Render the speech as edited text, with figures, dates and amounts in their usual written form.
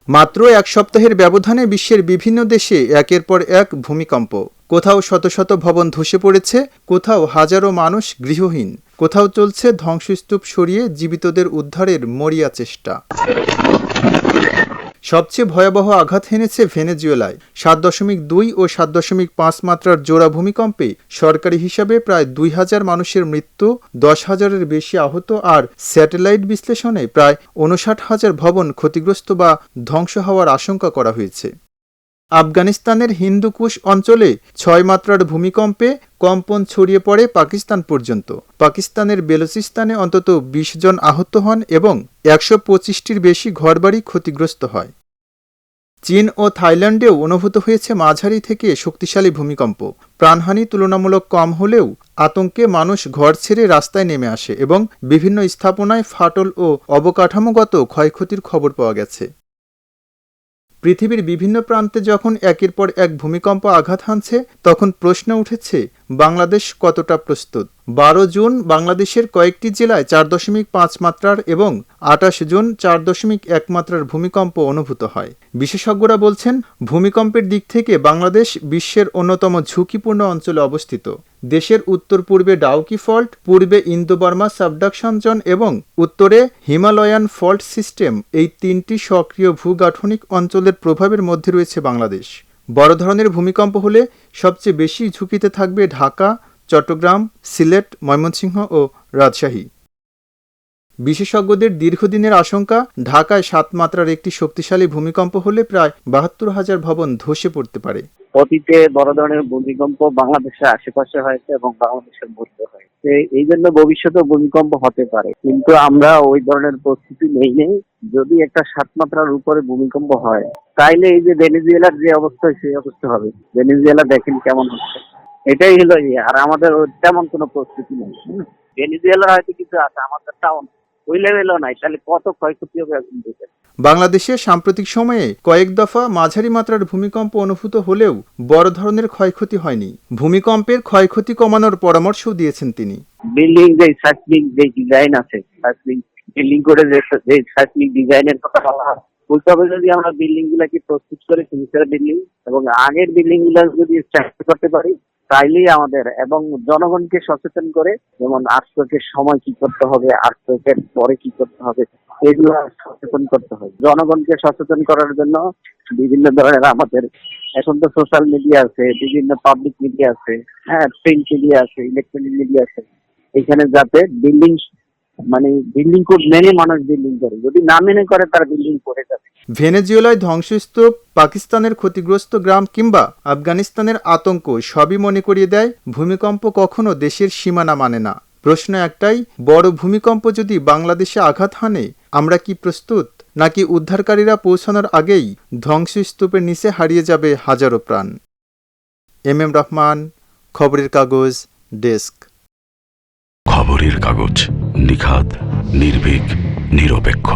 মাত্র এক সপ্তাহের ব্যবধানে বিশ্বের বিভিন্ন দেশে একের পর এক ভূমিকম্প। কোথাও শত শত ভবন ধসে পড়েছে, কোথাও হাজারো মানুষ গৃহহীন, কোথাও চলছে ধ্বংসস্তূপ সরিয়ে জীবিতদের উদ্ধারের মরিয়া চেষ্টা। সবচেয়ে ভয়াবহ আঘাত হেনেছে ভেনেজুয়েলায়। 7.2 ও 7.5 মাত্রার জোড়া ভূমিকম্পে সরকারি হিসাবে প্রায় 2000 মানুষের মৃত্যু, 10,000-এর বেশি আহত আর স্যাটেলাইট বিশ্লেষণে প্রায় 59,000 ভবন ক্ষতিগ্রস্ত বা ধ্বংস হওয়ার আশঙ্কা করা হয়েছে। আফগানিস্তানের হিন্দুকুশ অঞ্চলে 6 মাত্রার ভূমিকম্পে কম্পন ছড়িয়ে পড়ে পাকিস্তান পর্যন্ত। পাকিস্তানের বেলুচিস্তানে অন্তত 20 জন আহত হন এবং 125টির বেশি ঘরবাড়ি ক্ষতিগ্রস্ত হয়। চীন ও থাইল্যান্ডেও অনুভূত হয়েছে মাঝারি থেকে শক্তিশালী ভূমিকম্প। প্রাণহানি তুলনামূলক কম হলেও আতঙ্কে মানুষ ঘর ছেড়ে রাস্তায় নেমে আসে এবং বিভিন্ন স্থাপনায় ফাটল ও অবকাঠামোগত ক্ষয়ক্ষতির খবর পাওয়া গেছে। পৃথিবীর বিভিন্ন প্রান্তে যখন একের পর এক ভূমিকম্প আঘাত হানছে, তখন প্রশ্ন উঠেছে বাংলাদেশ কতটা প্রস্তুত। 12 জুন বাংলাদেশের কয়েকটি জেলায় 4.5 মাত্রার এবং 28 জুন 4.1 মাত্রার ভূমিকম্প অনুভূত হয়। বিশেষজ্ঞরা বলছেন, ভূমিকম্পের দিক থেকে বাংলাদেশ বিশ্বের অন্যতম ঝুঁকিপূর্ণ অঞ্চলে অবস্থিত। দেশের উত্তর পূর্বে ডাউকি ফল্ট, পূর্বে ইন্দো বার্মা সাবডাকশন জোন এবং উত্তরে হিমালয়ান ফল্ট সিস্টেম, এই 3টি সক্রিয় ভূগাঠনিক অঞ্চলের প্রভাবের মধ্যে রয়েছে বাংলাদেশ। বড় ধরনের ভূমিকম্প হলে সবচেয়ে বেশি ঝুঁকিতে থাকবে ঢাকা, চট্টগ্রাম, সিলেট, ময়মনসিংহ ও রাজশাহী। বিশেষজ্ঞদের দীর্ঘদিনের আশঙ্কা, ঢাকায় 7 মাত্রার একটি শক্তিশালী ভূমিকম্প হলে প্রায় 72,000 ভবন ধসে পড়তে পারে। অতীতে বড় ধরনের ভূমিকম্প বাংলাদেশের আশেপাশে হয়েছে এবং বাংলাদেশের মধ্যে হয়েছে। এই জন্য ভবিষ্যতে ভূমিকম্প হতে পারে, কিন্তু আমরা ওই ধরনের প্রস্তুতি নেই। যদি একটা 7 মাত্রার উপরে ভূমিকম্প হয়, তাইলে এই যে ভেনেজুয়েলার যে অবস্থা, সেই অবস্থা হবে। ভেনেজুয়েলা দেখেন কেমন হচ্ছে, এটাই হলো। আর আমাদের তেমন কোনো প্রস্তুতি নেই। ভেনেজুয়েলার হয়তো কিছু আছে, আমাদের টাউন ওই লেভেলও নাই, তাহলে কত ক্ষয়ক্ষতি হবে এখন দেখেন। বাংলাদেশে সাম্প্রতিক সময়ে কয়েক দফা মাঝারি মাত্রার ভূমিকম্প অনুভূত হলেও বড় ধরনের ক্ষয়ক্ষতি হয়নি। ভূমিকম্পের ক্ষয়ক্ষতি কমানোর পরামর্শও দিয়েছেন তিনি। বিল্ডিং যে সাইসমিক যে ডিজাইন আছে, সাইসমিক বিল্ডিং করে যে সাইসমিক ডিজাইনের কথা বলা হয়, ওইভাবে যদি আমরা বিল্ডিং গুলাকে প্রস্তুত করে ফিউচার বিল্ডিং এবং আগের বিল্ডিং গুলা যদি স্ট্রাকচার করতে পারি, তাইলেই আমাদের এবং জনগণকে সচেতন করে, যেমন আর্থকের সময় কি করতে হবে, আর্থকের পরে কি করতে হবে, এগুলো সচেতন করতে হবে। জনগণকে সচেতন করার জন্য বিভিন্ন ধরনের আমাদের এখন তো সোশ্যাল মিডিয়া আছে, বিভিন্ন পাবলিক মিডিয়া আছে, হ্যাঁ, প্রিন্ট মিডিয়া আছে, ইলেকট্রনিক মিডিয়া আছে। এখানে যাতে বিল্ডিং বিল্ডিং কোড মেনে মানুষ বিল্ডিং করে, যদি না মেনে করে তার বিল্ডিং পড়ে যাবে। ভেনেজুয়েলায় ধ্বংসস্তূপ, পাকিস্তানের ক্ষতিগ্রস্ত গ্রাম কিংবা আফগানিস্তানের আতঙ্ক সবই মনে করিয়ে দেয় ভূমিকম্প কখনো দেশের সীমানা মানে না। প্রশ্ন একটাই, বড় ভূমিকম্প যদি বাংলাদেশে আঘাত হানে, আমরা কি প্রস্তুত, নাকি উদ্ধারকারীরা পৌঁছানোর আগেই ধ্বংসস্তূপের নিচে হারিয়ে যাবে হাজারো প্রাণ? এম রহমান, খবরের কাগজ, ডেস্ক। খবরের কাগজ, নিখাত, নির্ভীক, নিরপেক্ষ।